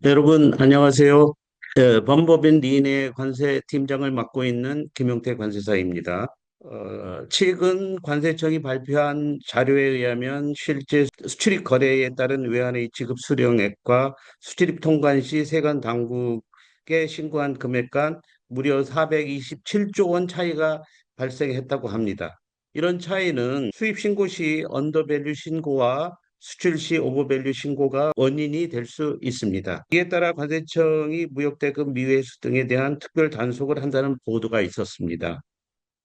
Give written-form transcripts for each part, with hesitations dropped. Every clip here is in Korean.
여러분, 안녕하세요. 범법인 리인의 관세팀장을 맡고 있는 김용태 관세사입니다. 최근 관세청이 발표한 자료에 의하면 실제 수출입 거래에 따른 외환의 지급 수령액과 수출입 통관 시 세관 당국에 신고한 금액 간 무려 427조 원 차이가 발생했다고 합니다. 이런 차이는 수입 신고 시 언더밸류 신고와 수출 시 오버밸류 신고가 원인이 될 수 있습니다. 이에 따라 관세청이 무역대금 미회수 등에 대한 특별 단속을 한다는 보도가 있었습니다.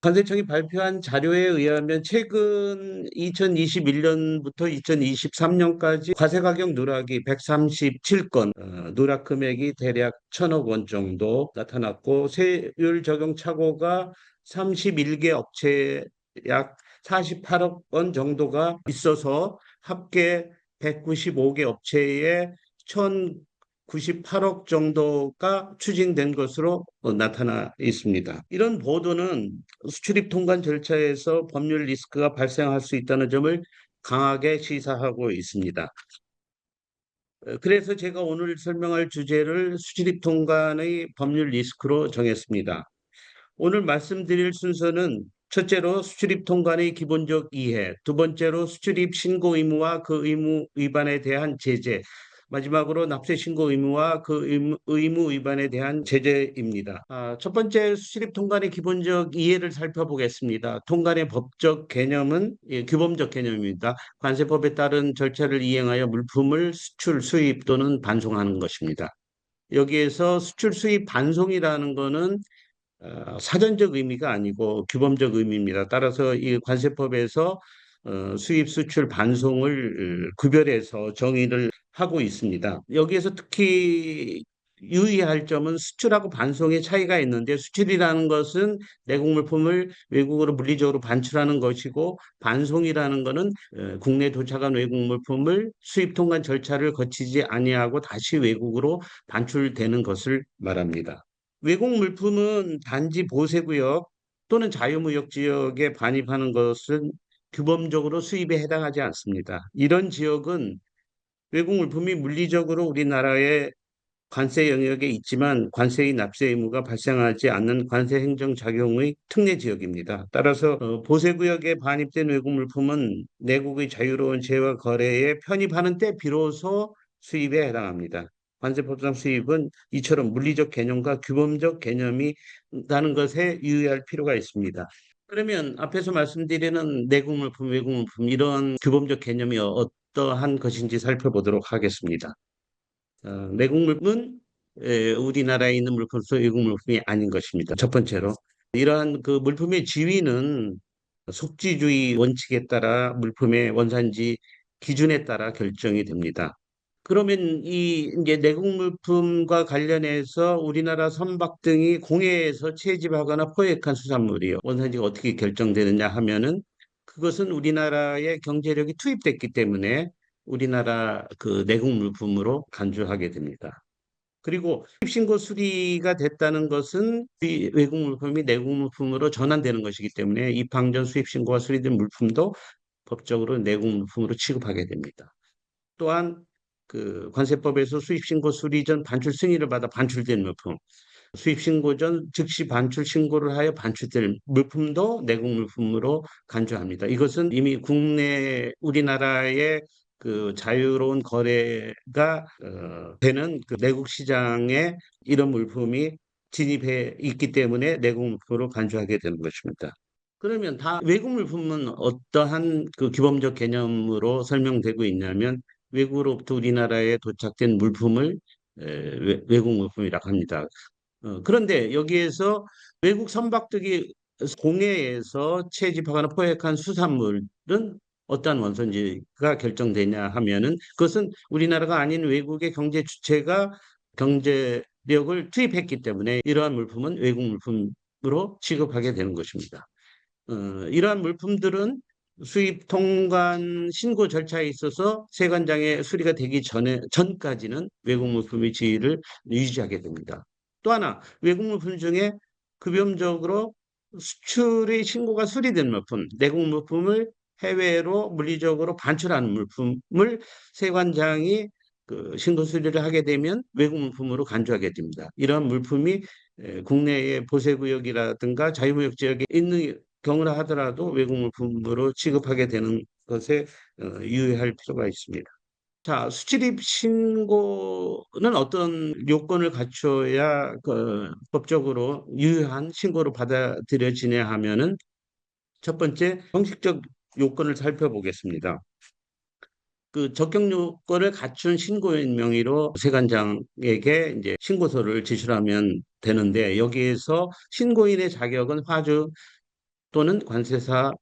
관세청이 발표한 자료에 의하면 최근 2021년부터 2023년까지 과세가격 누락이 137건, 누락 금액이 대략 1,000억 원 정도 나타났고, 세율 적용 착오가 31개 업체에 약 48억 원 정도가 있어서 합계 195개 업체에 1,098억 정도가 추징된 것으로 나타나 있습니다. 이런 보도는 수출입 통관 절차에서 법률 리스크가 발생할 수 있다는 점을 강하게 시사하고 있습니다. 그래서 제가 오늘 설명할 주제를 수출입 통관의 법률 리스크로 정했습니다. 오늘 말씀드릴 순서는 첫째로 수출입 통관의 기본적 이해, 두 번째로 수출입 신고 의무와 그 의무 위반에 대한 제재, 마지막으로 납세 신고 의무와 그 의무 위반에 대한 제재입니다. 첫 번째 수출입 통관의 기본적 이해를 살펴보겠습니다. 통관의 법적 개념은 규범적 개념입니다. 관세법에 따른 절차를 이행하여 물품을 수출, 수입 또는 반송하는 것입니다. 여기에서 수출, 수입, 반송이라는 것은 사전적 의미가 아니고 규범적 의미입니다. 따라서 이 관세법에서 수입, 수출, 반송을 구별해서 정의를 하고 있습니다. 여기에서 특히 유의할 점은 수출하고 반송의 차이가 있는데 수출이라는 것은 내국 물품을 외국으로 물리적으로 반출하는 것이고 반송이라는 것은 국내 도착한 외국 물품을 수입 통관 절차를 거치지 아니하고 다시 외국으로 반출되는 것을 말합니다. 외국 물품은 단지 보세구역 또는 자유무역 지역에 반입하는 것은 규범적으로 수입에 해당하지 않습니다. 이런 지역은 외국 물품이 물리적으로 우리나라의 관세 영역에 있지만 관세의 납세 의무가 발생하지 않는 관세 행정 작용의 특례 지역입니다. 따라서 보세구역에 반입된 외국 물품은 내국의 자유로운 재화 거래에 편입하는 때 비로소 수입에 해당합니다. 관세법상 수입은 이처럼 물리적 개념과 규범적 개념이 있다는 것에 유의할 필요가 있습니다. 그러면 앞에서 말씀드리는 내국 물품, 외국 물품 이런 규범적 개념이 어떠한 것인지 살펴보도록 하겠습니다. 내국 물품은 우리나라에 있는 물품으로서 외국 물품이 아닌 것입니다. 첫 번째로 이러한 그 물품의 지위는 속지주의 원칙에 따라 물품의 원산지 기준에 따라 결정이 됩니다. 그러면 이 이제 내국 물품과 관련해서 우리나라 선박 등이 공해에서 채집하거나 포획한 수산물이요. 원산지가 어떻게 결정되느냐 하면은 그것은 우리나라의 경제력이 투입됐기 때문에 우리나라 그 내국 물품으로 간주하게 됩니다. 그리고 수입신고 수리가 됐다는 것은 이 외국 물품이 내국 물품으로 전환되는 것이기 때문에 입항 전 수입신고가 수리된 물품도 법적으로 내국 물품으로 취급하게 됩니다. 또한 그 관세법에서 수입신고 수리 전 반출 승인을 받아 반출된 물품, 수입신고 전 즉시 반출 신고를 하여 반출될 물품도 내국 물품으로 간주합니다. 이것은 이미 국내 우리나라의 그 자유로운 거래가 되는 그 내국 시장에 이런 물품이 진입해 있기 때문에 내국 물품으로 간주하게 되는 것입니다. 그러면 다 외국 물품은 어떠한 그 규범적 개념으로 설명되고 있냐면 외국으로부터 우리나라에 도착된 물품을 외국 물품이라고 합니다. 그런데 여기에서 외국 선박들이 공해에서 채집하거나 포획한 수산물은 어떠한 원산지가 결정되냐 하면은 그것은 우리나라가 아닌 외국의 경제 주체가 경제력을 투입했기 때문에 이러한 물품은 외국 물품으로 취급하게 되는 것입니다. 이러한 물품들은 수입 통관 신고 절차에 있어서 세관장에 수리가 되기 전까지는 외국 물품의 지위를 유지하게 됩니다. 또 하나, 외국 물품 중에 급염적으로 수출의 신고가 수리된 물품, 내국 물품을 해외로 물리적으로 반출하는 물품을 세관장이 신고 수리를 하게 되면 외국 물품으로 간주하게 됩니다. 이러한 물품이 국내의 보세구역이라든가 자유무역 지역에 있는 경우라 하더라도 외국 물품으로 취급하게 되는 것에 유의할 필요가 있습니다. 자, 수출입 신고는 어떤 요건을 갖춰야 법적으로 유효한 신고로 받아들여지냐 하면은 첫 번째 형식적 요건을 살펴보겠습니다. 적격 요건을 갖춘 신고인 명의로 세관장에게 이제 신고서를 제출하면 되는데 여기에서 신고인의 자격은 화주 또는 관세사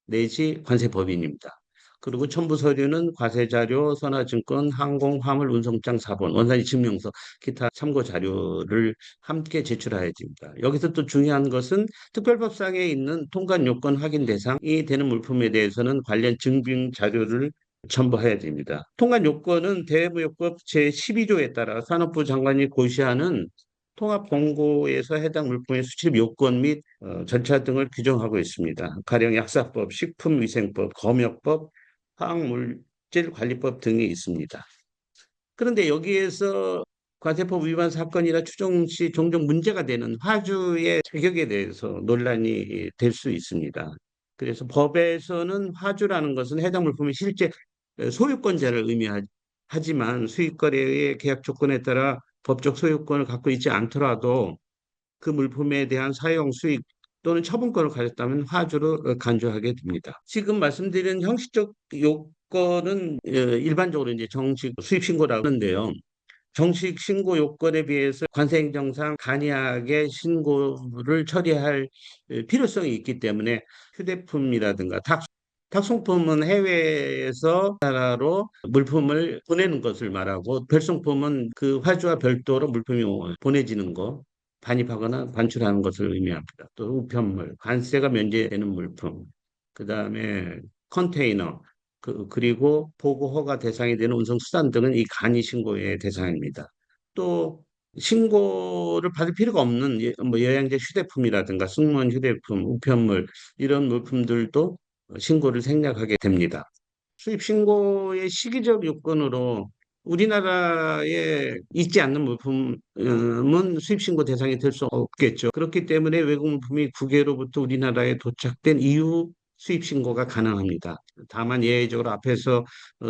내지 관세법인입니다. 그리고 첨부 서류는 과세자료, 선화증권, 항공, 화물, 운송장 사본, 원산지 증명서, 기타 참고 자료를 함께 제출해야 됩니다. 여기서 또 중요한 것은 특별법상에 있는 통관 요건 확인 대상이 되는 물품에 대해서는 관련 증빙 자료를 첨부해야 됩니다. 통관 요건은 대외무역법 제12조에 따라 산업부 장관이 고시하는 통합공고에서 해당 물품의 수출 요건 및 절차 등을 규정하고 있습니다. 가령 약사법, 식품위생법, 검역법, 화학물질관리법 등이 있습니다. 그런데 여기에서 관세법 위반 사건이나 추정 시 종종 문제가 되는 화주의 자격에 대해서 논란이 될 수 있습니다. 그래서 법에서는 화주라는 것은 해당 물품의 실제 소유권자를 의미하지만 수익거래의 계약 조건에 따라 법적 소유권을 갖고 있지 않더라도 그 물품에 대한 사용, 수익 또는 처분권을 가졌다면 화주로 간주하게 됩니다. 지금 말씀드린 형식적 요건은 일반적으로 이제 정식 수입 신고라고 하는데요. 정식 신고 요건에 비해서 관세행정상 간이하게 신고를 처리할 필요성이 있기 때문에 휴대품이라든가 탁송품은 해외에서 나라로 물품을 보내는 것을 말하고 별송품은 그 화주와 별도로 물품이 보내지는 것, 반입하거나 반출하는 것을 의미합니다. 또 우편물, 관세가 면제되는 물품, 그 다음에 컨테이너, 그리고 보고 허가 대상이 되는 운송수단 등은 이 간이 신고의 대상입니다. 또 신고를 받을 필요가 없는 뭐 여행자 휴대품이라든가 승무원 휴대품, 우편물 이런 물품들도 신고를 생략하게 됩니다. 수입 신고의 시기적 요건으로 우리나라에 있지 않는 물품은 수입 신고 대상이 될 수 없겠죠. 그렇기 때문에 외국 물품이 국외로부터 우리나라에 도착된 이후 수입 신고가 가능합니다. 다만 예외적으로 앞에서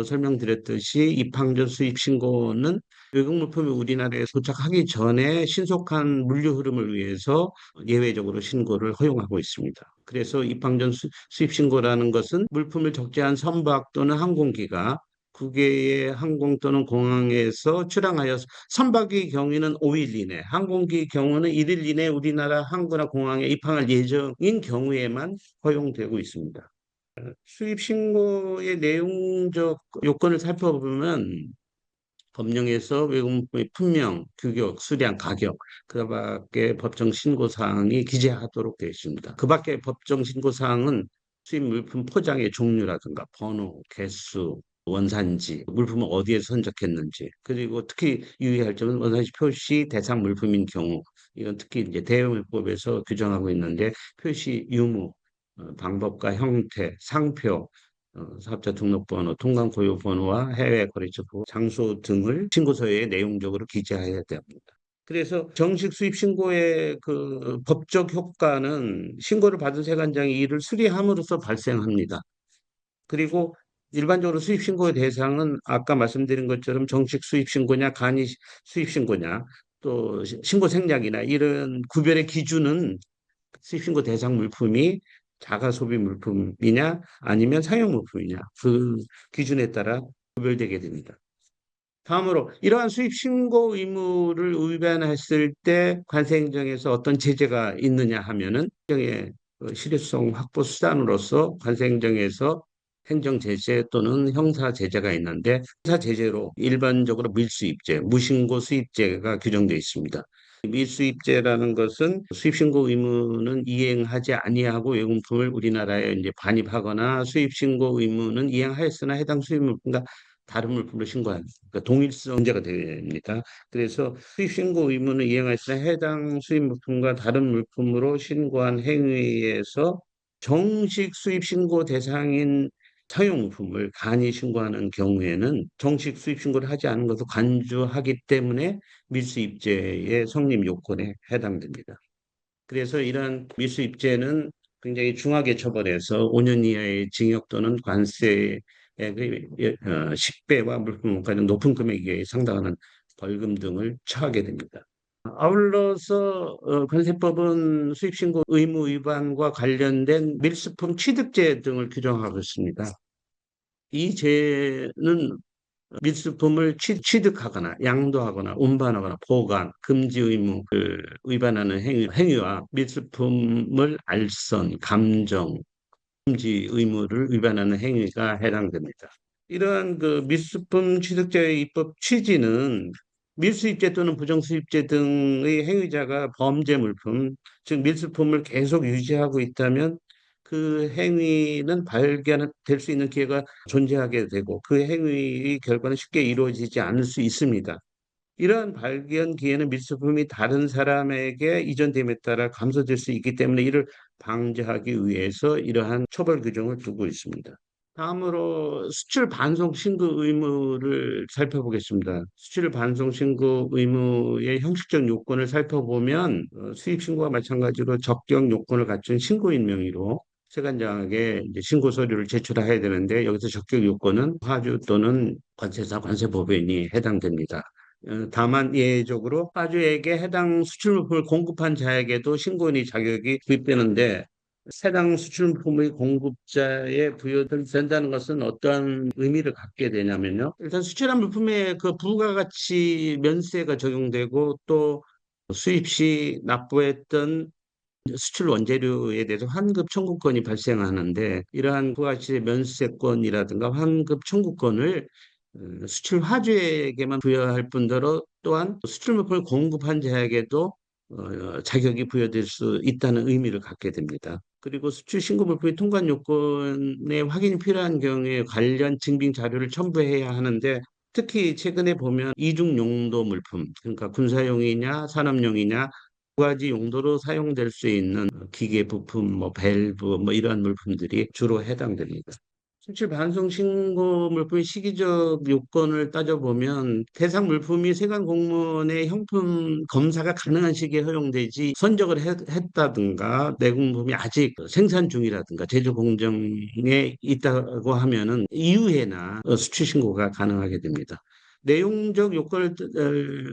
설명드렸듯이 입항전 수입 신고는 외국 물품이 우리나라에 도착하기 전에 신속한 물류 흐름을 위해서 예외적으로 신고를 허용하고 있습니다. 그래서 입항전 수입 신고라는 것은 물품을 적재한 선박 또는 항공기가 국외의 항공 또는 공항에서 출항하여 선박의 경우에는 5일 이내, 항공기 경우는 1일 이내 우리나라 항구나 공항에 입항할 예정인 경우에만 허용되고 있습니다. 수입 신고의 내용적 요건을 살펴보면 법령에서 외국물품의 품명, 규격, 수량, 가격, 그 밖에 법정 신고 사항이 기재하도록 되어 있습니다. 그 밖에 법정 신고 사항은 수입 물품 포장의 종류라든가 번호, 개수, 원산지, 물품을 어디에 선적했는지, 그리고 특히 유의할 점은 원산지 표시 대상 물품인 경우, 이건 특히 이제 대외무역법에서 규정하고 있는데 표시 유무, 방법과 형태, 상표, 사업자 등록번호, 통관 고유 번호와 해외 거래처 장소 등을 신고서에 내용적으로 기재해야 됩니다. 그래서 정식 수입 신고의 법적 효과는 신고를 받은 세관장이 이를 수리함으로써 발생합니다. 그리고 일반적으로 수입 신고의 대상은 아까 말씀드린 것처럼 정식 수입 신고냐, 간이 수입 신고냐, 또 신고 생략이나 이런 구별의 기준은 수입 신고 대상 물품이 자가 소비 물품이냐 아니면 상용 물품이냐 그 기준에 따라 구별되게 됩니다. 다음으로 이러한 수입 신고 의무를 위반했을 때 관세행정에서 어떤 제재가 있느냐 하면은 행정의 실효성 확보 수단으로서 관세행정에서 행정 제재 또는 형사 제재가 있는데 형사 제재로 일반적으로 밀수입제, 무신고 수입제가 규정되어 있습니다. 밀수입제라는 것은 수입신고 의무는 이행하지 아니하고 외국물품을 우리나라에 이제 반입하거나 수입신고 의무는 이행하였으나 해당 수입물품과 다른 물품을 신고하는 그러니까 동일성 문제가 됩니다. 그래서 수입신고 의무는 이행하였으나 해당 수입물품과 다른 물품으로 신고한 행위에서 정식 수입신고 대상인 사용품을 간이 신고하는 경우에는 정식 수입 신고를 하지 않은 것을 간주하기 때문에 밀수입죄의 성립 요건에 해당됩니다. 그래서 이러한 밀수입죄는 굉장히 중하게 처벌해서 5년 이하의 징역 또는 관세액의 10배와 물품과는 높은 금액에 상당하는 벌금 등을 처하게 됩니다. 아울러서 관세법은 수입신고 의무 위반과 관련된 밀수품 취득죄 등을 규정하고 있습니다. 이 죄는 밀수품을 취득하거나 양도하거나 운반하거나 보관, 금지 의무를 위반하는 행위와 밀수품을 알선, 감정, 금지 의무를 위반하는 행위가 해당됩니다. 이러한 그 밀수품 취득죄의 입법 취지는 밀수입죄 또는 부정수입죄 등의 행위자가 범죄 물품, 즉 밀수품을 계속 유지하고 있다면 그 행위는 발견될 수 있는 기회가 존재하게 되고 그 행위의 결과는 쉽게 이루어지지 않을 수 있습니다. 이러한 발견 기회는 밀수품이 다른 사람에게 이전됨에 따라 감소될 수 있기 때문에 이를 방지하기 위해서 이러한 처벌 규정을 두고 있습니다. 다음으로 수출 반송 신고 의무를 살펴보겠습니다. 수출 반송 신고 의무의 형식적 요건을 살펴보면 수입 신고와 마찬가지로 적격 요건을 갖춘 신고인 명의로 세관장에게 이제 신고 서류를 제출해야 되는데 여기서 적격 요건은 화주 또는 관세사 관세법인이 해당됩니다. 다만 예외적으로 화주에게 해당 수출물품을 공급한 자에게도 신고인의 자격이 부입되는데 해당 수출품의 공급자에 부여된다는 것은 어떠한 의미를 갖게 되냐면요. 일단 수출한 물품에 그 부가가치 면세가 적용되고 또 수입 시 납부했던 수출 원재료에 대해서 환급 청구권이 발생하는데 이러한 부가가치 면세권이라든가 환급 청구권을 수출 화주에게만 부여할 뿐더러 또한 수출 물품을 공급한 자에게도 자격이 부여될 수 있다는 의미를 갖게 됩니다. 그리고 수출 신고 물품의 통관 요건의 확인이 필요한 경우에 관련 증빙 자료를 첨부해야 하는데 특히 최근에 보면 이중 용도 물품, 그러니까 군사용이냐 산업용이냐 두 가지 용도로 사용될 수 있는 기계 부품, 뭐 밸브, 뭐 이러한 물품들이 주로 해당됩니다. 수출 반송 신고 물품의 시기적 요건을 따져보면 대상 물품이 세관 공무원의 형품 검사가 가능한 시기에 허용되지 선적을 했다든가 내공품이 아직 생산 중이라든가 제조 공정에 있다고 하면은 이후에나 수출 신고가 가능하게 됩니다. 내용적 요건을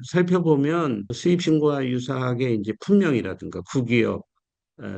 살펴보면 수입 신고와 유사하게 이제 품명이라든가 구기업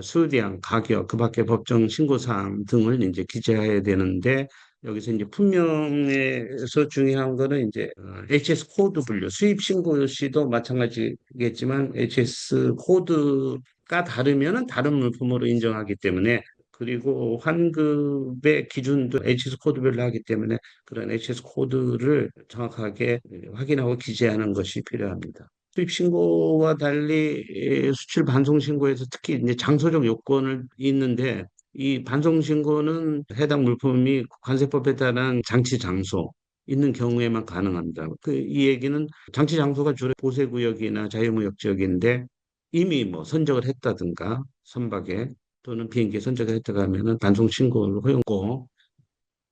수량, 가격, 그 밖에 법정 신고사항 등을 이제 기재해야 되는데 여기서 이제 품명에서 중요한 거는 이제 HS 코드 분류, 수입 신고 시도 마찬가지겠지만 HS 코드가 다르면은 다른 물품으로 인정하기 때문에 그리고 환급의 기준도 HS 코드별로 하기 때문에 그런 HS 코드를 정확하게 확인하고 기재하는 것이 필요합니다. 수입 신고와 달리 수출 반송 신고에서 특히 이제 장소적 요건을 있는데 이 반송 신고는 해당 물품이 관세법에 따른 장치 장소 있는 경우에만 가능합니다. 이 얘기는 장치 장소가 주로 보세구역이나 자유무역 지역인데 이미 뭐 선적을 했다든가 선박에 또는 비행기에 선적을 했다가 하면은 반송 신고를 허용고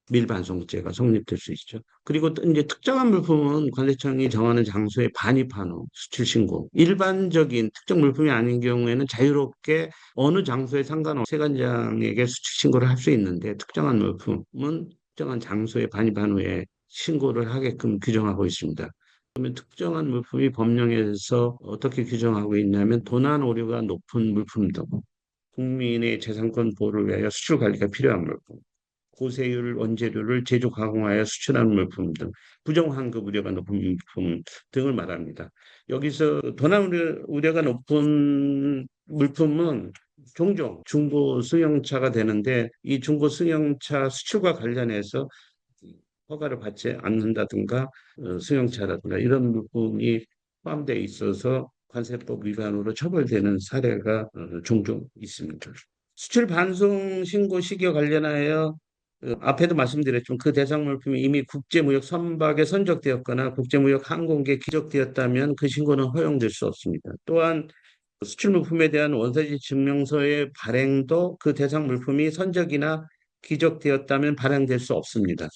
밀반송죄가 성립될 수 있죠. 그리고 또 이제 특정한 물품은 관세청이 정하는 장소에 반입한 후 수출 신고. 일반적인 특정 물품이 아닌 경우에는 자유롭게 어느 장소에 상관없이 세관장에게 수출 신고를 할 수 있는데 특정한 물품은 특정한 장소에 반입한 후에 신고를 하게끔 규정하고 있습니다. 그러면 특정한 물품이 법령에서 어떻게 규정하고 있냐면 도난 오류가 높은 물품 등 국민의 재산권 보호를 위하여 수출 관리가 필요한 물품. 고세율 원재료를 제조 가공하여 수출하는 물품 등 부정환급 우려가 높은 물품 등을 말합니다. 여기서 도난 우려가 높은 물품은 종종 중고 승용차가 되는데 이 중고 승용차 수출과 관련해서 허가를 받지 않는다든가 승용차라든가 이런 물품이 포함되어 있어서 관세법 위반으로 처벌되는 사례가 종종 있습니다. 수출 반송 신고 시기와 관련하여 앞에도 말씀드렸지만 그 대상 물품이 이미 국제무역 선박에 선적되었거나 국제무역 항공기에 기적되었다면 그 신고는 허용될 수 없습니다. 또한 수출 물품에 대한 원산지 증명서의 발행도 그 대상 물품이 선적이나 기적되었다면 발행될 수 없습니다.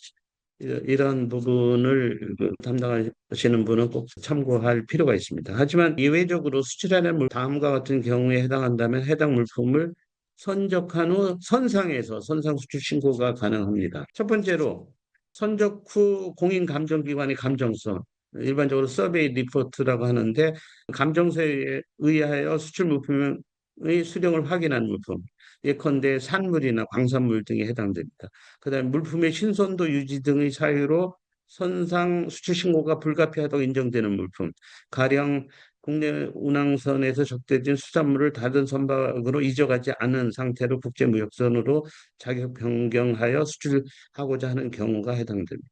이런 부분을 담당하시는 분은 꼭 참고할 필요가 있습니다. 하지만 예외적으로 수출하는 다음과 같은 경우에 해당한다면 해당 물품을 선적한 후 선상에서 선상 수출 신고가 가능합니다. 첫 번째로 선적 후 공인감정기관의 감정서, 일반적으로 서베이 리포트라고 하는데 감정서에 의하여 수출 물품의 수령을 확인한 물품, 예컨대 산물이나 광산물 등에 해당됩니다. 그다음에 물품의 신선도 유지 등의 사유로 선상 수출 신고가 불가피하다고 인정되는 물품, 가령 국내 운항선에서 적재된 수산물을 다른 선박으로 이적하지 않은 상태로 국제무역선으로 자격 변경하여 수출하고자 하는 경우가 해당됩니다.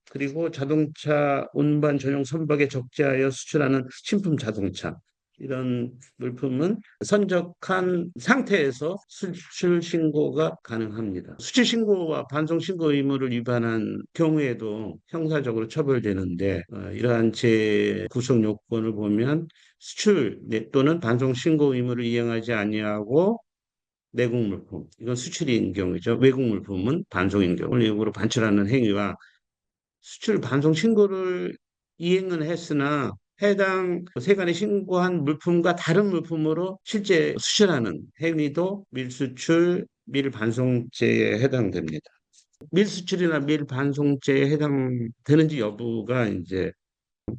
그리고 자동차 운반 전용 선박에 적재하여 수출하는 신품 자동차, 이런 물품은 선적한 상태에서 수출 신고가 가능합니다. 수출 신고와 반송 신고 의무를 위반한 경우에도 형사적으로 처벌되는데 이러한 재구성 요건을 보면 수출 또는 반송 신고 의무를 이행하지 아니하고 내국 물품, 이건 수출인 경우죠. 외국 물품은 반송인 경우, 일부러 반출하는 행위와 수출 반송 신고를 이행은 했으나 해당 세관에 신고한 물품과 다른 물품으로 실제 수출하는 행위도 밀수출, 밀반송죄에 해당됩니다. 밀수출이나 밀반송죄에 해당되는지 여부가 이제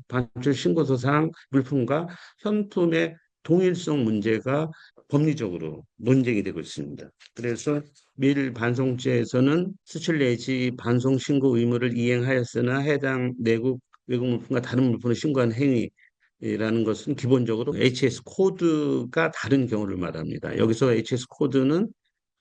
반출 신고서상 물품과 현품의 동일성 문제가 법리적으로 논쟁이 되고 있습니다. 그래서 밀 반송죄에서는 수출 내지 반송 신고 의무를 이행하였으나 해당 내국 외국 물품과 다른 물품을 신고한 행위라는 것은 기본적으로 HS 코드가 다른 경우를 말합니다. 여기서 HS 코드는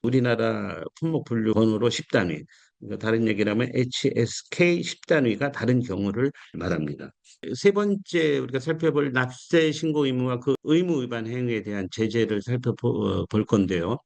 우리나라 품목 분류 번호로 10단위, 그러니까 다른 얘기를 하면 HSK 10단위가 다른 경우를 말합니다. 세 번째 우리가 살펴볼 납세 신고 의무와 그 의무 위반 행위에 대한 제재를 살펴볼 건데요.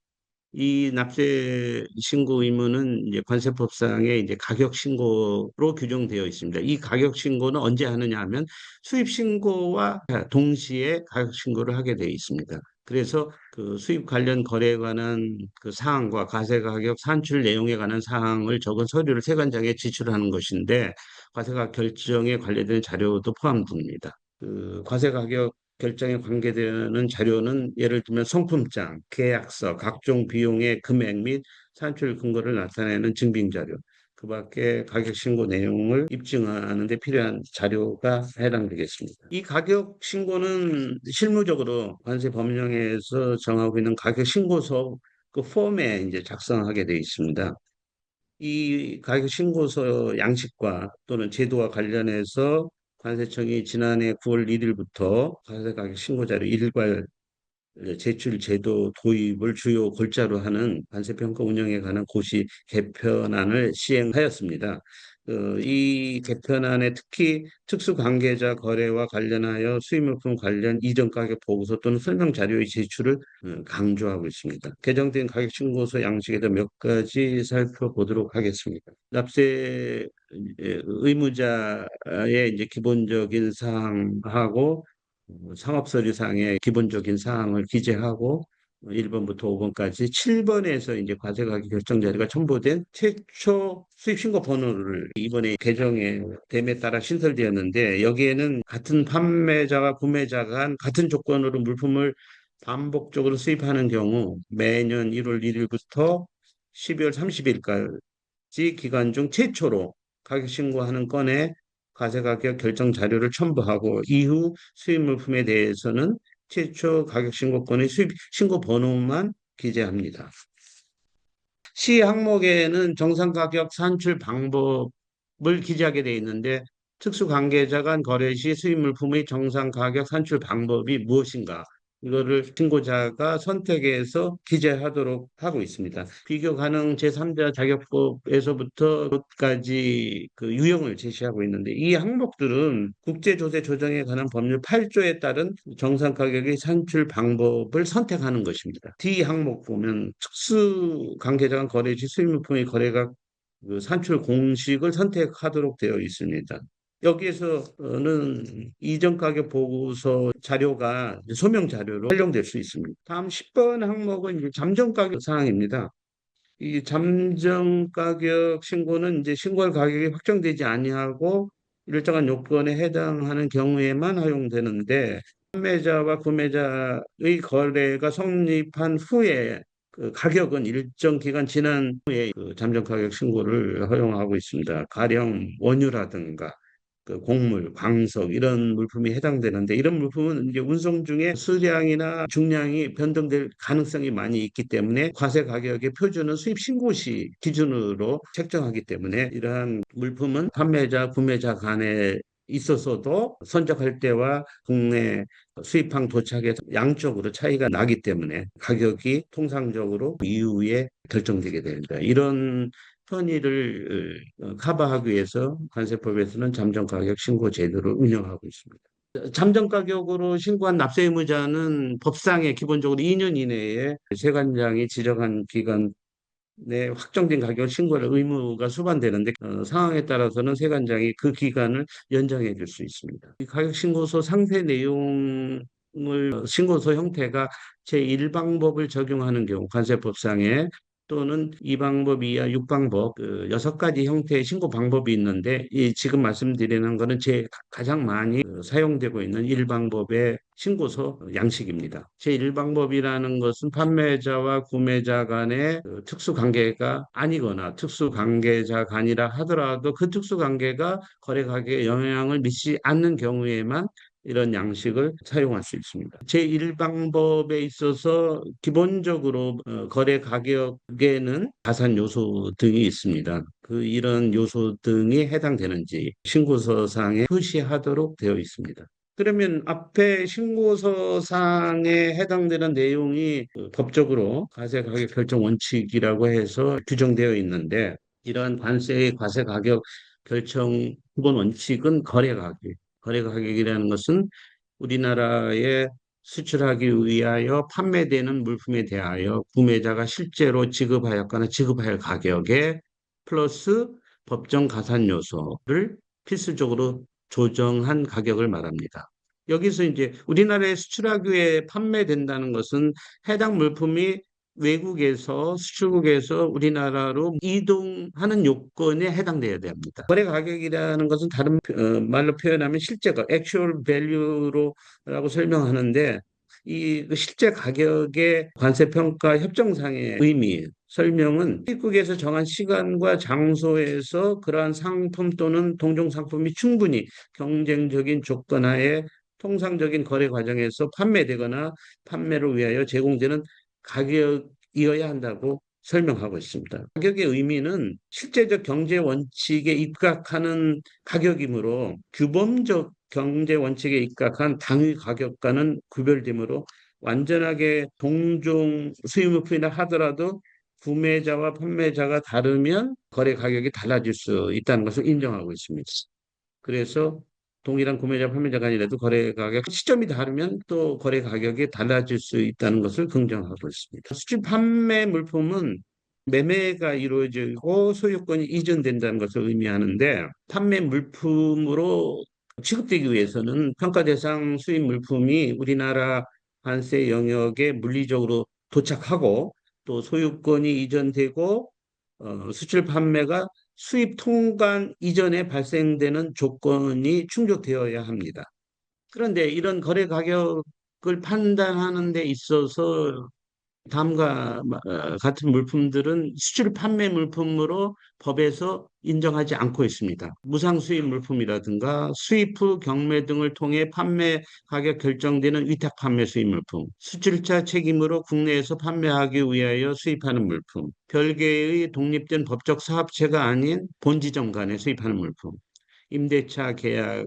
이 납세 신고 의무는 이제 관세법상의 이제 가격 신고로 규정되어 있습니다. 이 가격 신고는 언제 하느냐 하면 수입 신고와 동시에 가격 신고를 하게 되어 있습니다. 그래서 그 수입 관련 거래에 관한 그 사항과 과세 가격 산출 내용에 관한 사항을 적은 서류를 세관장에 제출하는 것인데 과세가 결정에 관련된 자료도 포함됩니다. 그 과세 가격 결정에 관계되는 자료는 예를 들면 성품장, 계약서, 각종 비용의 금액 및 산출 근거를 나타내는 증빙 자료, 그 밖에 가격 신고 내용을 입증하는 데 필요한 자료가 해당되겠습니다. 이 가격 신고는 실무적으로 관세 법령에서 정하고 있는 가격 신고서 그 폼에 이제 작성하게 되어 있습니다. 이 가격 신고서 양식과 또는 제도와 관련해서 관세청이 지난해 9월 1일부터 과세 가격 신고 자료 일괄 제출 제도 도입을 주요 골자로 하는 관세평가 운영에 관한 고시 개편안을 시행하였습니다. 이 개편안에 특히 특수관계자 거래와 관련하여 수입물품 관련 이전 가격 보고서 또는 설명 자료의 제출을 강조하고 있습니다. 개정된 가격 신고서 양식에 대해 몇 가지 살펴보도록 하겠습니다. 납세 의무자의 이제 기본적인 사항하고 상업서류상의 기본적인 사항을 기재하고 1번부터 5번까지 7번에서 이제 과세가격 결정 자료가 첨부된 최초 수입신고 번호를 이번에 개정에 됨에 따라 신설되었는데 여기에는 같은 판매자와 구매자가 한 같은 조건으로 물품을 반복적으로 수입하는 경우 매년 1월 1일부터 12월 30일까지 기간 중 최초로 가격 신고하는 건에 과세가격 결정 자료를 첨부하고 이후 수입 물품에 대해서는 최초 가격 신고권의 수입 신고 번호만 기재합니다. 시 항목에는 정상 가격 산출 방법을 기재하게 되어 있는데 특수 관계자 간 거래 시 수입 물품의 정상 가격 산출 방법이 무엇인가, 이거를 신고자가 선택해서 기재하도록 하고 있습니다. 비교 가능 제3자 자격법에서부터 끝까지 그 유형을 제시하고 있는데 이 항목들은 국제조세 조정에 관한 법률 8조에 따른 정상 가격의 산출 방법을 선택하는 것입니다. D 항목 보면 특수 관계자 간 거래 시 수입물품의 거래가 그 산출 공식을 선택하도록 되어 있습니다. 여기에서는 이전 가격 보고서 자료가 소명 자료로 활용될 수 있습니다. 다음 10번 항목은 이제 잠정 가격 사항입니다. 이 잠정 가격 신고는 이제 신고할 가격이 확정되지 아니하고 일정한 요건에 해당하는 경우에만 허용되는데 판매자와 구매자의 거래가 성립한 후에 그 가격은 일정 기간 지난 후에 그 잠정 가격 신고를 허용하고 있습니다. 가령 원유라든가 그 곡물, 광석 이런 물품이 해당되는데 이런 물품은 이제 운송 중에 수량이나 중량이 변동될 가능성이 많이 있기 때문에 과세 가격의 표준은 수입 신고 시 기준으로 책정하기 때문에 이러한 물품은 판매자, 구매자 간에 있어서도 선적할 때와 국내 수입항 도착에서 양쪽으로 차이가 나기 때문에 가격이 통상적으로 이후에 결정되게 됩니다. 이런 편의를 커버하기 위해서 관세법에서는 잠정가격 신고 제도를 운영하고 있습니다. 잠정가격으로 신고한 납세 의무자는 법상에 기본적으로 2년 이내에 세관장이 지정한 기간 내 확정된 가격 신고를 의무가 수반되는데 상황에 따라서는 세관장이 그 기간을 연장해 줄 수 있습니다. 이 가격 신고서 상세 내용을 신고서 형태가 제1방법을 적용하는 경우 관세법상에 또는 2방법 이하 6방법 그 6가지 형태의 신고 방법이 있는데 이 지금 말씀드리는 거는 제 가장 많이 사용되고 있는 1방법의 신고서 양식입니다. 제1방법이라는 것은 판매자와 구매자 간의 그 특수관계가 아니거나 특수관계자 간이라 하더라도 그 특수관계가 거래 가격에 영향을 미치지 않는 경우에만 이런 양식을 사용할 수 있습니다. 제1방법에 있어서 기본적으로 거래 가격에는 자산 요소 등이 있습니다. 그 이런 요소 등이 해당되는지 신고서상에 표시하도록 되어 있습니다. 그러면 앞에 신고서상에 해당되는 내용이 그 법적으로 과세 가격 결정 원칙이라고 해서 규정되어 있는데 이러한 관세의 과세 가격 결정 기본 원칙은 거래 가격. 거래 가격이라는 것은 우리나라에 수출하기 위하여 판매되는 물품에 대하여 구매자가 실제로 지급하였거나 지급할 가격에 플러스 법정 가산 요소를 필수적으로 조정한 가격을 말합니다. 여기서 이제 우리나라에 수출하기 위해 판매된다는 것은 해당 물품이 외국에서 수출국에서 우리나라로 이동하는 요건에 해당돼야 됩니다. 거래 가격이라는 것은 다른 말로 표현하면 실제가 actual value라고 설명하는데 이그 실제 가격의 관세평가 협정상의 의미 설명은 수입국에서 정한 시간과 장소에서 그러한 상품 또는 동종 상품이 충분히 경쟁적인 조건 하에 통상적인 거래 과정에서 판매되거나 판매를 위하여 제공되는 가격이어야 한다고 설명하고 있습니다. 가격의 의미는 실제적 경제 원칙에 입각하는 가격이므로 규범적 경제 원칙에 입각한 당위 가격과는 구별되므로 완전하게 동종 수입물품이라 하더라도 구매자와 판매자가 다르면 거래 가격이 달라질 수 있다는 것을 인정하고 있습니다. 그래서 동일한 구매자, 판매자 간이라도 거래 가격 시점이 다르면 또 거래 가격이 달라질 수 있다는 것을 긍정하고 있습니다. 수출 판매 물품은 매매가 이루어지고 소유권이 이전된다는 것을 의미하는데 판매 물품으로 취급되기 위해서는 평가 대상 수입 물품이 우리나라 관세 영역에 물리적으로 도착하고 또 소유권이 이전되고 수출 판매가 수입 통관 이전에 발생되는 조건이 충족되어야 합니다. 그런데 이런 거래 가격을 판단하는 데 있어서 다음과 같은 물품들은 수출 판매 물품으로 법에서 인정하지 않고 있습니다. 무상 수입 물품이라든가 수입 후 경매 등을 통해 판매 가격 결정되는 위탁 판매 수입 물품, 수출자 책임으로 국내에서 판매하기 위하여 수입하는 물품, 별개의 독립된 법적 사업체가 아닌 본지점 간에 수입하는 물품, 임대차 계약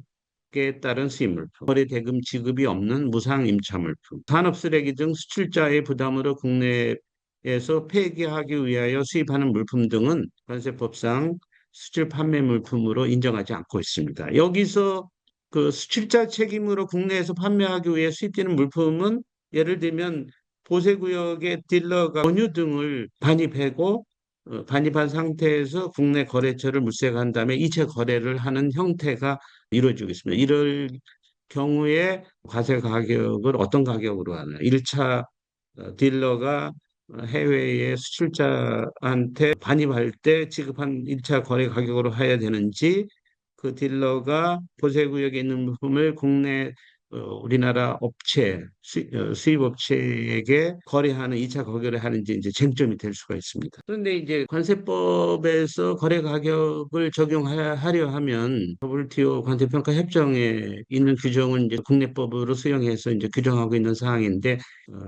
에 따른 수입물품, 거래 대금 지급이 없는 무상 임차 물품, 산업 쓰레기 등 수출자의 부담으로 국내에서 폐기하기 위하여 수입하는 물품 등은 관세법상 수출 판매 물품으로 인정하지 않고 있습니다. 여기서 그 수출자 책임으로 국내에서 판매하기 위해 수입되는 물품은 예를 들면 보세구역의 딜러가 원유 등을 반입하고 반입한 상태에서 국내 거래처를 물색한 다음에 이체 거래를 하는 형태가 이루어지고 있습니다. 이럴 경우에 과세 가격을 어떤 가격으로 하나? 1차 딜러가 해외의 수출자한테 반입할 때 지급한 1차 거래 가격으로 해야 되는지, 그 딜러가 보세구역에 있는 물품을 국내 우리나라 업체, 수입업체에게 거래하는 2차 거래를 하는지 이제 쟁점이 될 수가 있습니다. 그런데 이제 관세법에서 거래 가격을 적용하려 하면 WTO 관세평가 협정에 있는 규정은 이제 국내법으로 수용해서 이제 규정하고 있는 사항인데,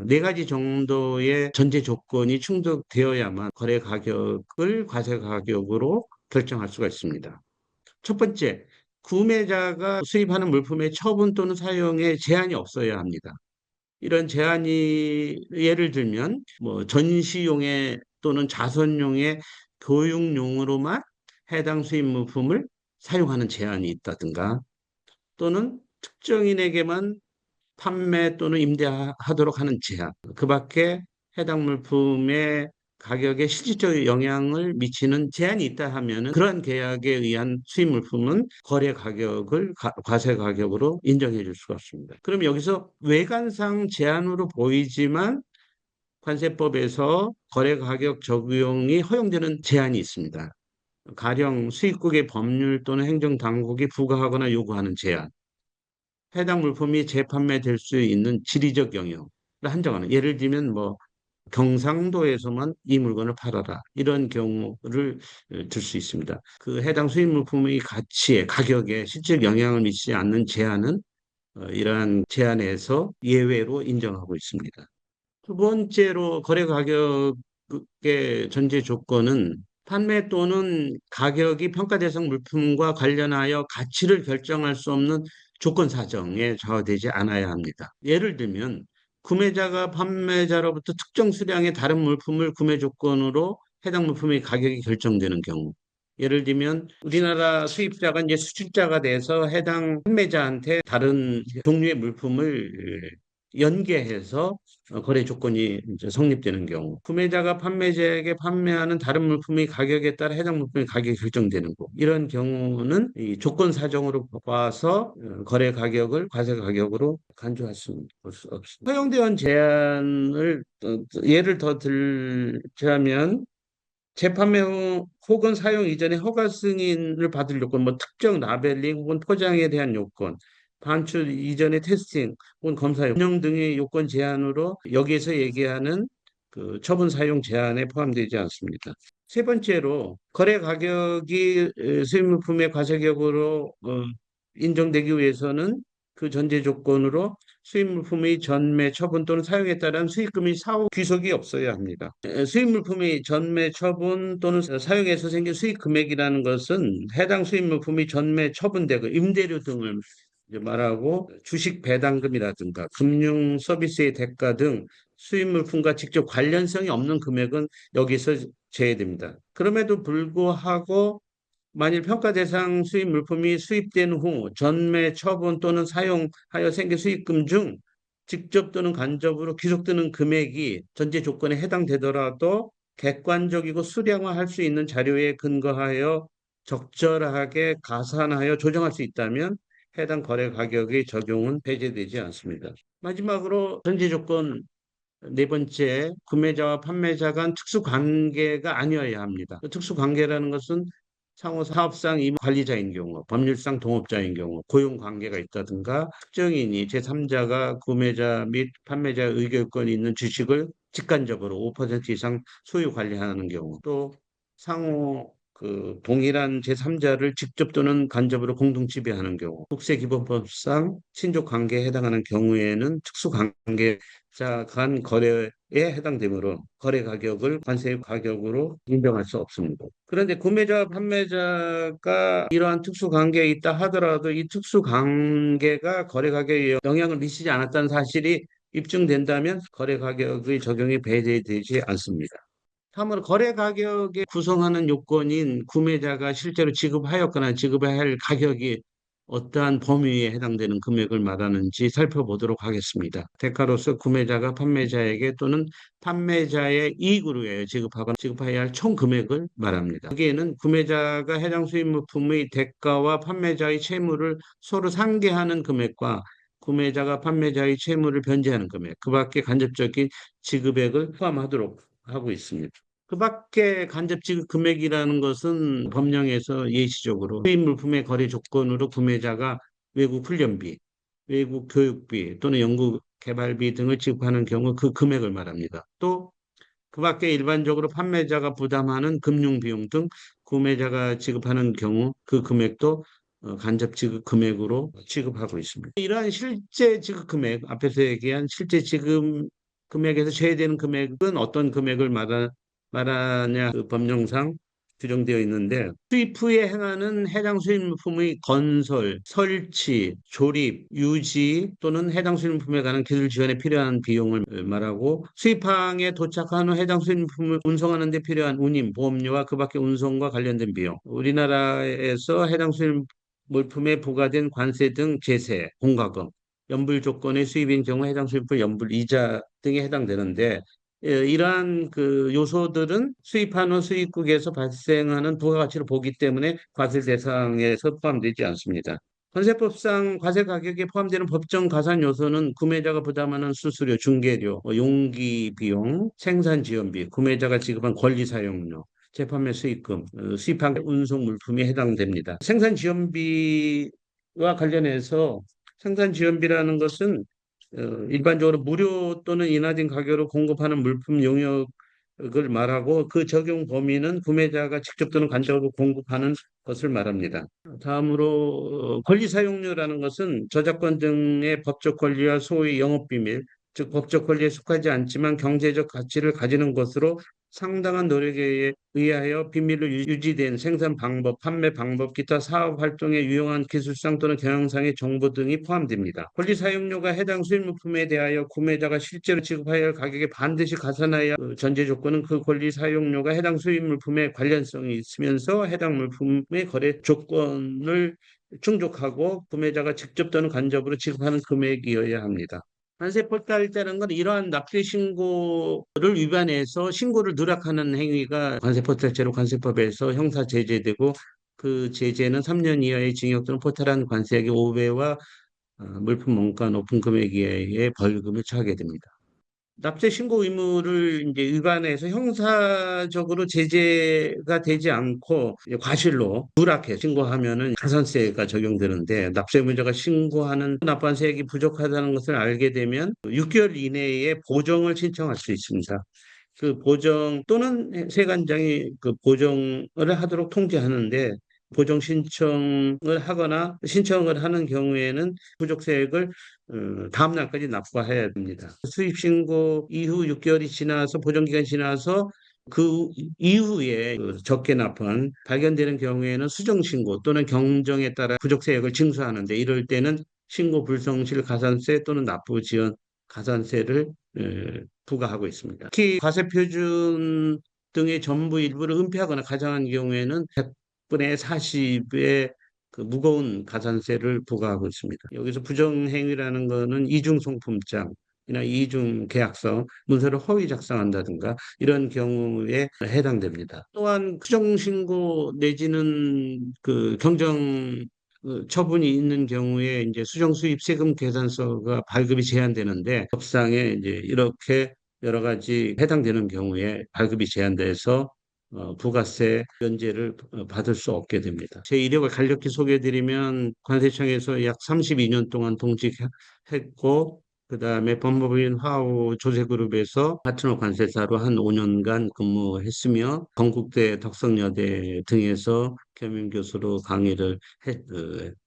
네 가지 정도의 전제 조건이 충족되어야만 거래 가격을 과세 가격으로 결정할 수가 있습니다. 첫 번째, 구매자가 수입하는 물품의 처분 또는 사용에 제한이 없어야 합니다. 이런 제한이 예를 들면 뭐 전시용의 또는 자선용의 교육용으로만 해당 수입 물품을 사용하는 제한이 있다든가, 또는 특정인에게만 판매 또는 임대하도록 하는 제한, 그 밖에 해당 물품의 가격에 실질적 영향을 미치는 제한이 있다 하면은 그러한 계약에 의한 수입 물품은 거래 가격을 과세 가격으로 인정해 줄 수가 없습니다. 그럼 여기서 외관상 제한으로 보이지만 관세법에서 거래 가격 적용이 허용되는 제한이 있습니다. 가령 수입국의 법률 또는 행정당국이 부과하거나 요구하는 제한, 해당 물품이 재판매될 수 있는 지리적 영역을 한정하는, 예를 들면 뭐 경상도에서만 이 물건을 팔아라, 이런 경우를 들 수 있습니다. 그 해당 수입 물품의 가치에, 가격에 실질 영향을 미치지 않는 제한은 이러한 제한에서 예외로 인정하고 있습니다. 두 번째로 거래 가격의 전제 조건은 판매 또는 가격이 평가 대상 물품과 관련하여 가치를 결정할 수 없는 조건 사정에 좌우되지 않아야 합니다. 예를 들면 구매자가 판매자로부터 특정 수량의 다른 물품을 구매 조건으로 해당 물품의 가격이 결정되는 경우, 예를 들면 우리나라 수입자가 이제 수출자가 돼서 해당 판매자한테 다른 종류의 물품을 연계해서 거래 조건이 이제 성립되는 경우, 구매자가 판매자에게 판매하는 다른 물품의 가격에 따라 해당 물품의 가격이 결정되는 거, 이런 경우는 이 조건 사정으로 봐서 거래 가격을 과세 가격으로 간주할 수 없습니다. 허용되는 제한을 예를 더 들자면, 재판매 후 혹은 사용 이전에 허가 승인을 받을 요건, 뭐 특정 라벨링 혹은 포장에 대한 요건, 반출 이전의 테스팅 혹은 검사 운영 등의 요건 제한으로 여기에서 얘기하는 그 처분 사용 제한에 포함되지 않습니다. 세 번째로 거래 가격이 수입물품의 과세격으로 인정되기 위해서는 그 전제 조건으로 수입물품의 전매, 처분 또는 사용에 따른 수익금이 사후 귀속이 없어야 합니다. 수입물품의 전매, 처분 또는 사용에서 생긴 수익 금액이라는 것은 해당 수입물품이 전매, 처분되고 임대료 등을 이제 말하고, 주식 배당금이라든가 금융 서비스의 대가 등 수입물품과 직접 관련성이 없는 금액은 여기서 제외됩니다. 그럼에도 불구하고 만일 평가 대상 수입 물품이 수입된 후 전매, 처분 또는 사용하여 생긴 수익금 중 직접 또는 간접으로 귀속되는 금액이 전제 조건에 해당되더라도 객관적이고 수량화할 수 있는 자료에 근거하여 적절하게 가산하여 조정할 수 있다면 해당 거래 가격의 적용은 배제되지 않습니다. 마지막으로 전제 조건 네 번째, 구매자와 판매자 간 특수 관계가 아니어야 합니다. 특수 관계라는 것은 상호 사업상 임무 관리자인 경우, 법률상 동업자인 경우, 고용 관계가 있다든가, 특정인이 제3자가 구매자 및 판매자의 의결권이 있는 주식을 직간접으로 5% 이상 소유 관리하는 경우, 또 상호 그 동일한 제3자를 직접 또는 간접으로 공동 지배하는 경우, 국세기본법상 친족 관계에 해당하는 경우에는 특수관계자 간 거래에 해당되므로 거래 가격을 관세 가격으로 인정할 수 없습니다. 그런데 구매자와 판매자가 이러한 특수관계에 있다 하더라도 이 특수관계가 거래 가격에 영향을 미치지 않았다는 사실이 입증된다면 거래 가격의 적용이 배제되지 않습니다. 다음으로 거래 가격에 구성하는 요건인 구매자가 실제로 지급하였거나 지급해야 할 가격이 어떠한 범위에 해당되는 금액을 말하는지 살펴보도록 하겠습니다. 대가로서 구매자가 판매자에게 또는 판매자의 이익으로 위하여 지급하거나 지급해야 할 총 금액을 말합니다. 여기에는 구매자가 해당 수입 물품의 대가와 판매자의 채무를 서로 상계하는 금액과 구매자가 판매자의 채무를 변제하는 금액, 그 밖에 간접적인 지급액을 포함하도록 하고 있습니다. 그 밖에 간접 지급 금액이라는 것은 법령에서 예시적으로 수입 물품의 거래 조건으로 구매자가 외국 훈련비, 외국 교육비 또는 연구 개발비 등을 지급하는 경우 그 금액을 말합니다. 또 그 밖에 일반적으로 판매자가 부담하는 금융 비용 등 구매자가 지급하는 경우 그 금액도 간접 지급 금액으로 지급하고 있습니다. 이러한 실제 지급 금액, 앞에서 얘기한 실제 지급 금액에서 제외되는 금액은 어떤 금액을 말하냐, 그 법령상 규정되어 있는데 수입 후에 행하는 해당 수입물품의 건설, 설치, 조립, 유지 또는 해당 수입물품에 관한 기술 지원에 필요한 비용을 말하고 수입항에 도착한 후 해당 수입물품을 운송하는 데 필요한 운임, 보험료와 그 밖에 운송과 관련된 비용, 우리나라에서 해당 수입물품에 부과된 관세 등 제세, 공과금, 연불 조건의 수입인 경우 해당 수입물 연불 이자 등에 해당되는데 이러한 그 요소들은 수입한 후 수입국에서 발생하는 부가가치를 보기 때문에 과세 대상에서 포함되지 않습니다. 관세법상 과세 가격에 포함되는 법정 가산 요소는 구매자가 부담하는 수수료, 중개료, 용기 비용, 생산 지원비, 구매자가 지급한 권리 사용료, 재판매 수익금, 수입한 운송 물품이 해당됩니다. 생산 지원비와 관련해서 생산 지원비라는 것은 일반적으로 무료 또는 인하된 가격으로 공급하는 물품 용역을 말하고 그 적용 범위는 구매자가 직접 또는 간접으로 공급하는 것을 말합니다. 다음으로 권리 사용료라는 것은 저작권 등의 법적 권리와 소위 영업비밀, 즉 법적 권리에 속하지 않지만 경제적 가치를 가지는 것으로 상당한 노력에 의하여 비밀로 유지된 생산 방법, 판매 방법, 기타 사업 활동에 유용한 기술상 또는 경영상의 정보 등이 포함됩니다. 권리 사용료가 해당 수입물품에 대하여 구매자가 실제로 지급해야 할 가격에 반드시 가산하여 전제 조건은 그 권리 사용료가 해당 수입물품에 관련성이 있으면서 해당 물품의 거래 조건을 충족하고 구매자가 직접 또는 간접으로 지급하는 금액이어야 합니다. 관세 포탈자라는 건 이러한 납세 신고를 위반해서 신고를 누락하는 행위가 관세 포탈죄로 관세법에서 형사 제재되고 그 제재는 3년 이하의 징역 또는 포탈한 관세액의 5배와 물품 원가 높은 금액 이하의 벌금을 처하게 됩니다. 납세 신고 의무를 이제 위반해서 형사적으로 제재가 되지 않고 이제 과실로 누락해 신고하면은 가산세가 적용되는데 납세의무자가 신고하는 납부한 세액이 부족하다는 것을 알게 되면 6개월 이내에 보정을 신청할 수 있습니다. 그 보정 또는 세관장이 그 보정을 하도록 통지하는데 보정 신청을 하거나 신청을 하는 경우에는 부족세액을 다음 날까지 납부해야 됩니다. 수입 신고 이후 6개월이 지나서 보정기간이 지나서 그 이후에 그 적게 납부한 발견되는 경우에는 수정 신고 또는 경정에 따라 부족세액을 징수하는데 이럴 때는 신고 불성실 가산세 또는 납부 지연 가산세를 부과하고 있습니다. 특히 과세 표준 등의 전부 일부를 은폐하거나 가장한 경우에는 100분의 40의 그 무거운 가산세를 부과하고 있습니다. 여기서 부정행위라는 것은 이중송품장이나 이중계약서, 문서를 허위 작성한다든가 이런 경우에 해당됩니다. 또한 수정신고 내지는 그 경정 처분이 있는 경우에 이제 수정수입 세금 계산서가 발급이 제한되는데 법상에 이제 이렇게 여러 가지 해당되는 경우에 발급이 제한돼서 부가세 면제를 받을 수 없게 됩니다. 제 이력을 간략히 소개해드리면 관세청에서 약 32년 동안 동직했고 그다음에 법무부인 화우 조세그룹에서 파트너 관세사로 한 5년간 근무했으며 건국대 덕성여대 등에서 겸임교수로 강의를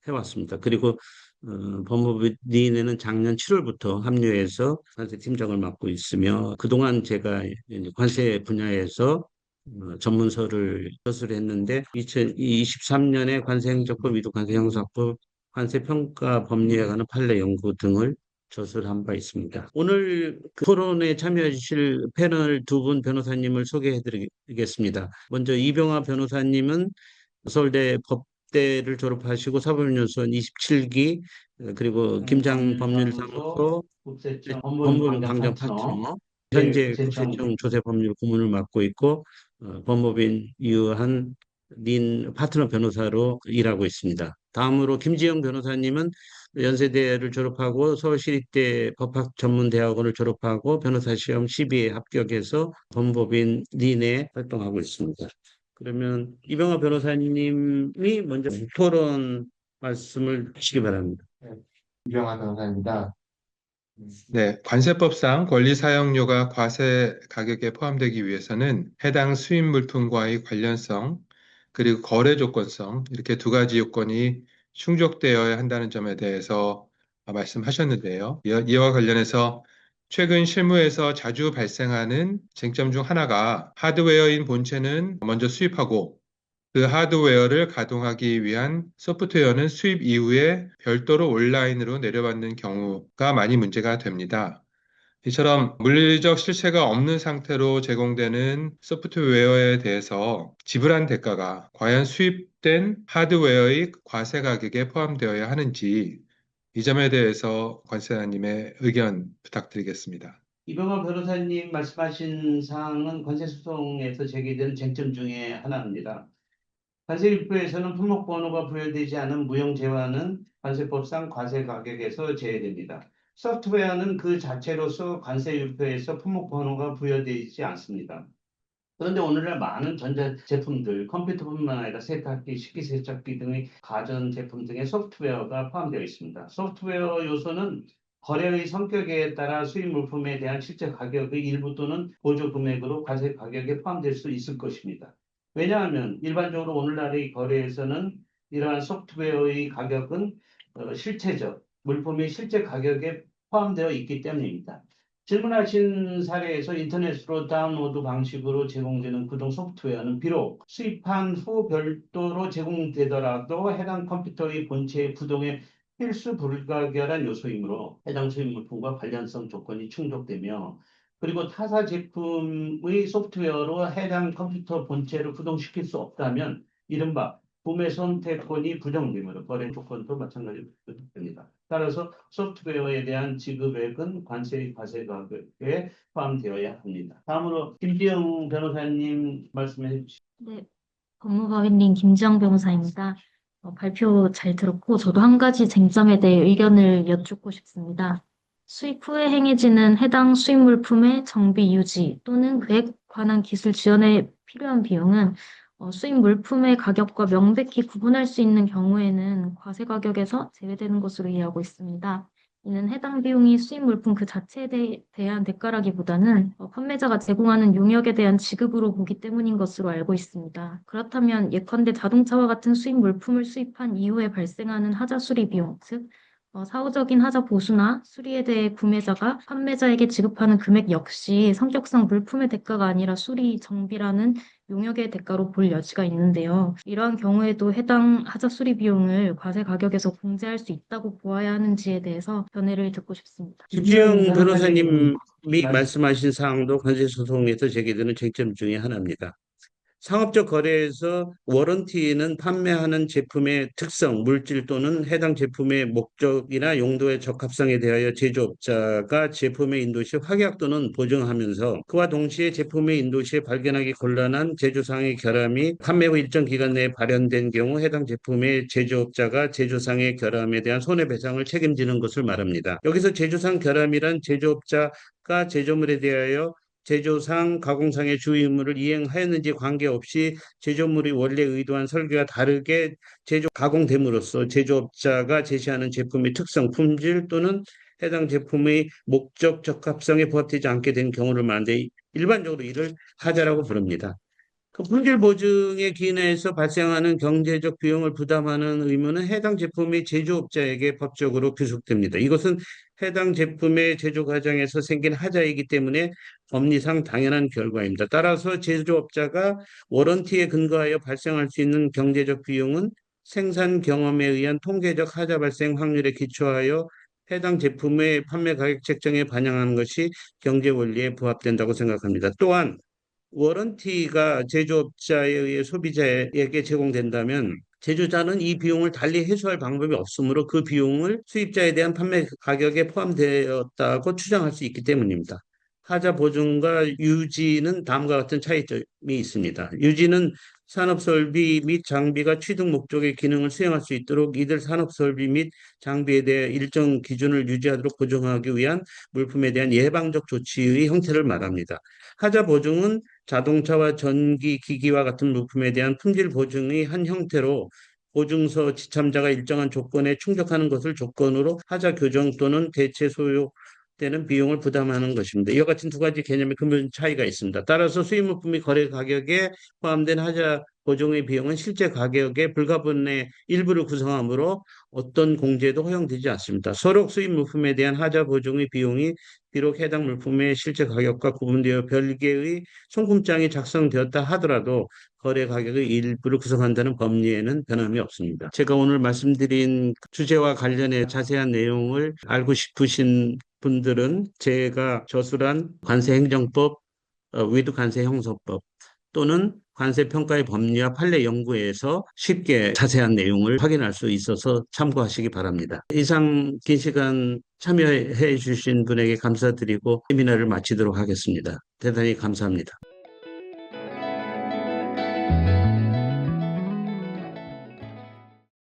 해왔습니다. 그리고 법무부 니인에는 작년 7월부터 합류해서 관세팀장을 맡고 있으며 그동안 제가 이제 관세 분야에서 전문서를 저술했는데 2023년에 관세행정법, 위조관세형사법, 관세평가 법리에 관한 판례 연구 등을 저술한 바 있습니다. 오늘 그 토론에 참여해 주실 패널 두 분 변호사님을 소개해 드리겠습니다. 먼저 이병화 변호사님은 서울대 법대를 졸업하시고 사법연수원 27기 그리고 김장 법률사무소 법무부 강정 파트너 현재 국세청 조세법률 고문을 맡고 있고 법무부인 유한 린 파트너 변호사로 일하고 있습니다. 다음으로 김지영 변호사님은 연세대를 졸업하고 서울시립대 법학전문대학원을 졸업하고 변호사 시험 12에 합격해서 법무법인 린에 활동하고 있습니다. 그러면 이병화 변호사님이 먼저 토론 말씀을 주시기 바랍니다. 유병환 변호사입니다. 네, 관세법상 권리 사용료가 과세 가격에 포함되기 위해서는 해당 수입 물품과의 관련성, 그리고 거래 조건성, 이렇게 두 가지 요건이 충족되어야 한다는 점에 대해서 말씀하셨는데요. 이와 관련해서 최근 실무에서 자주 발생하는 쟁점 중 하나가 하드웨어인 본체는 먼저 수입하고 그 하드웨어를 가동하기 위한 소프트웨어는 수입 이후에 별도로 온라인으로 내려받는 경우가 많이 문제가 됩니다. 이처럼 물리적 실체가 없는 상태로 제공되는 소프트웨어에 대해서 지불한 대가가 과연 수입된 하드웨어의 과세 가격에 포함되어야 하는지 이 점에 대해서 관세사님의 의견 부탁드리겠습니다. 이병헌 변호사님 말씀하신 사항은 관세소송에서 제기된 쟁점 중에 하나입니다. 관세율표에서는 품목번호가 부여되지 않은 무형재화는 관세법상 과세 가격에서 제외됩니다. 소프트웨어는 그 자체로서 관세율표에서 품목번호가 부여되지 않습니다. 그런데 오늘날 많은 전자제품들, 컴퓨터뿐만 아니라 세탁기, 식기세척기 등의 가전제품 등의 소프트웨어가 포함되어 있습니다. 소프트웨어 요소는 거래의 성격에 따라 수입 물품에 대한 실제 가격의 일부 또는 보조 금액으로 과세 가격에 포함될 수 있을 것입니다. 왜냐하면 일반적으로 오늘날의 거래에서는 이러한 소프트웨어의 가격은 실체적, 물품이 실제 가격에 포함되어 있기 때문입니다. 질문하신 사례에서 인터넷으로 다운로드 방식으로 제공되는 구동 소프트웨어는 비록 수입한 후 별도로 제공되더라도 해당 컴퓨터의 본체의 구동에 필수 불가결한 요소이므로 해당 수입 물품과 관련성 조건이 충족되며 그리고 타사 제품의 소프트웨어로 해당 컴퓨터 본체를 구동시킬 수 없다면 이른바 구매 선택권이 부정되므로 거래 조건도 마찬가지로 됩니다. 따라서 소프트웨어에 대한 지급액은 관세 과세 가격에 포함되어야 합니다. 다음으로 김지영 변호사님 말씀해 주시죠. 네, 법무법인님 김지영 변호사입니다. 발표 잘 들었고 저도 한 가지 쟁점에 대해 의견을 여쭙고 싶습니다. 수입 후에 행해지는 해당 수입 물품의 정비 유지 또는 그에 관한 기술 지원에 필요한 비용은 수입 물품의 가격과 명백히 구분할 수 있는 경우에는 과세 가격에서 제외되는 것으로 이해하고 있습니다. 이는 해당 비용이 수입 물품 그 자체에 대한 대가라기보다는 판매자가 제공하는 용역에 대한 지급으로 보기 때문인 것으로 알고 있습니다. 그렇다면 예컨대 자동차와 같은 수입 물품을 수입한 이후에 발생하는 하자 수리 비용, 즉 사후적인 하자 보수나 수리에 대해 구매자가 판매자에게 지급하는 금액 역시 성격상 물품의 대가가 아니라 수리, 정비라는 용역의 대가로 볼 여지가 있는데요. 이러한 경우에도 해당 하자 수리 비용을 과세 가격에서 공제할 수 있다고 보아야 하는지에 대해서 견해를 듣고 싶습니다. 김지영 변호사님이 말씀하신 사항도 관세소송에서 제기되는 쟁점 중에 하나입니다. 상업적 거래에서 워런티는 판매하는 제품의 특성, 물질 또는 해당 제품의 목적이나 용도의 적합성에 대하여 제조업자가 제품의 인도 시 확약 또는 보증하면서 그와 동시에 제품의 인도 시에 발견하기 곤란한 제조상의 결함이 판매 후 일정 기간 내에 발현된 경우 해당 제품의 제조업자가 제조상의 결함에 대한 손해배상을 책임지는 것을 말합니다. 여기서 제조상 결함이란 제조업자가 제조물에 대하여 제조상, 가공상의 주의 의무를 이행하였는지 관계없이 제조물이 원래 의도한 설계와 다르게 가공됨으로써 제조업자가 제시하는 제품의 특성, 품질 또는 해당 제품의 목적 적합성에 부합되지 않게 된 경우를 말하는데 일반적으로 이를 하자라고 부릅니다. 그 품질 보증에 기인해서 발생하는 경제적 비용을 부담하는 의무는 해당 제품의 제조업자에게 법적으로 귀속됩니다. 이것은 해당 제품의 제조 과정에서 생긴 하자이기 때문에 법리상 당연한 결과입니다. 따라서 제조업자가 워런티에 근거하여 발생할 수 있는 경제적 비용은 생산 경험에 의한 통계적 하자 발생 확률에 기초하여 해당 제품의 판매 가격 책정에 반영하는 것이 경제 원리에 부합된다고 생각합니다. 또한 워런티가 제조업자에 의해 소비자에게 제공된다면 제조자는 이 비용을 달리 해소할 방법이 없으므로 그 비용을 수입자에 대한 판매 가격에 포함되었다고 추정할 수 있기 때문입니다. 하자 보증과 유지는 다음과 같은 차이점이 있습니다. 유지는 산업설비 및 장비가 취득 목적의 기능을 수행할 수 있도록 이들 산업설비 및 장비에 대해 일정 기준을 유지하도록 보증하기 위한 물품에 대한 예방적 조치의 형태를 말합니다. 하자 보증은 자동차와 전기 기기와 같은 물품에 대한 품질 보증의 한 형태로 보증서 지참자가 일정한 조건에 충족하는 것을 조건으로 하자 교정 또는 대체 소요 되는 비용을 부담하는 것입니다. 이와 같은 두 가지 개념의 근본 차이가 있습니다. 따라서 수입 물품이 거래 가격에 포함된 하자 보증의 비용은 실제 가격의 불가분의 일부를 구성하므로 어떤 공제도 허용되지 않습니다. 서로 수입 물품에 대한 하자 보증의 비용이 비록 해당 물품의 실제 가격과 구분되어 별개의 송금장이 작성되었다 하더라도 거래 가격의 일부를 구성한다는 법리에는 변함이 없습니다. 제가 오늘 말씀드린 주제와 관련해 자세한 내용을 알고 싶으신 분들은 제가 저술한 관세행정법, 위드관세형사법 또는 관세평가의 법리와 판례 연구에서 쉽게 자세한 내용을 확인할 수 있어서 참고하시기 바랍니다. 이상 긴 시간 참여해 주신 분에게 감사드리고 세미나를 마치도록 하겠습니다. 대단히 감사합니다.